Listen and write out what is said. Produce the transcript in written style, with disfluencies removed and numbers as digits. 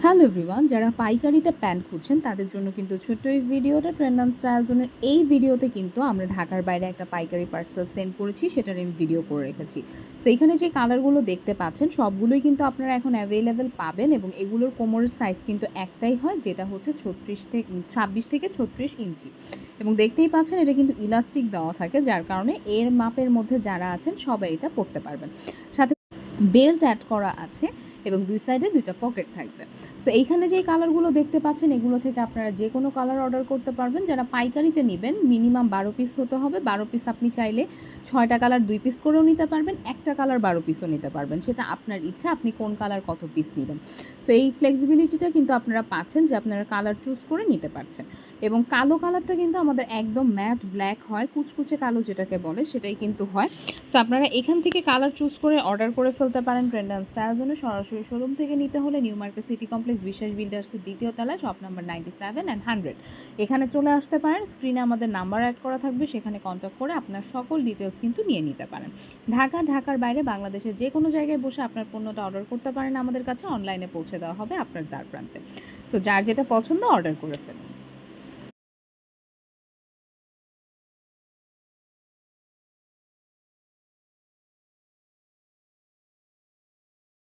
Hello everyone, যারা পাইকারিতে pant খুঁজছেন তাদের জন্য কিন্তু ছোট্ট এই ভিডিওটা। ট্রেন্ড অ্যান্ড স্টাইল জোনের এই ভিডিওতে কিন্তু আমরা ঢাকার বাইরে একটা পাইকারি পার্সেল সেন্ড করেছি, সেটার আমি ভিডিও করে রেখেছি। সো এইখানে যে কালারগুলো দেখতে পাচ্ছেন সবগুলোই কিন্তু আপনারা এখন অ্যাভেলেবেল পাবেন, এবং এগুলোর কোমরের সাইজ কিন্তু একটাই হয়, যেটা হচ্ছে 26 থেকে 36 ইঞ্চি। এবং দেখতেই পাচ্ছেন এটা কিন্তু ইলাস্টিক দেওয়া থাকে, যার কারণে এর মাপের মধ্যে যারা আছেন সবাই এটা পরতে পারবেন। সাথে বেল্ট অ্যাড করা আছে এবং দুই সাইডে দুইটা পকেট থাকবে। সো এইখানে যেই কালারগুলো দেখতে পাচ্ছেন এগুলো থেকে আপনারা যে কোনো কালার অর্ডার করতে পারবেন। যারা পাইকারিতে নেবেন মিনিমাম 12 পিস হতে হবে। 12 পিস আপনি চাইলে 6টা কালার 2 পিস করেও নিতে পারবেন, একটা কালার 12 পিসও নিতে পারবেন, সেটা আপনার ইচ্ছা আপনি কোন কালার কত পিস নেবেন। সো এই ফ্লেক্সিবিলিটিটা কিন্তু আপনারা পাচ্ছেন যে আপনারা কালার চুজ করে নিতে পারছেন। এবং কালো কালারটা কিন্তু আমাদের একদম ম্যাট ব্ল্যাক হয়, কুচকুচে কালো যেটাকে বলে সেটাই কিন্তু হয়। তো আপনারা এখান থেকে কালার চুজ করে অর্ডার করে ফেলতে পারেন। ট্রেন্ড অ্যান্ড স্টাইল জোনে সরাসরি শোরুম থেকে নিতে হলে নিউ মার্কেট সিটি কমপ্লেক্স বিশ্বাস বিল্ডার্সের দ্বিতীয় তলায় শপ নাম্বার 97 অ্যান্ড 100 এখানে চলে আসতে পারেন। স্ক্রিনে আমাদের নাম্বার অ্যাড করা থাকবে, সেখানে কন্ট্যাক্ট করে আপনার সকল ডিটেলস কিন্তু নিয়ে নিতে পারেন। ঢাকার বাইরে বাংলাদেশের যে কোনো জায়গায় বসে আপনার পণ্যটা অর্ডার করতে পারেন আমাদের কাছে, অনলাইনে পৌঁছে দেওয়া হবে আপনার দ্বার প্রান্তে। সো যার যেটা পছন্দ অর্ডার করে ফেলুন।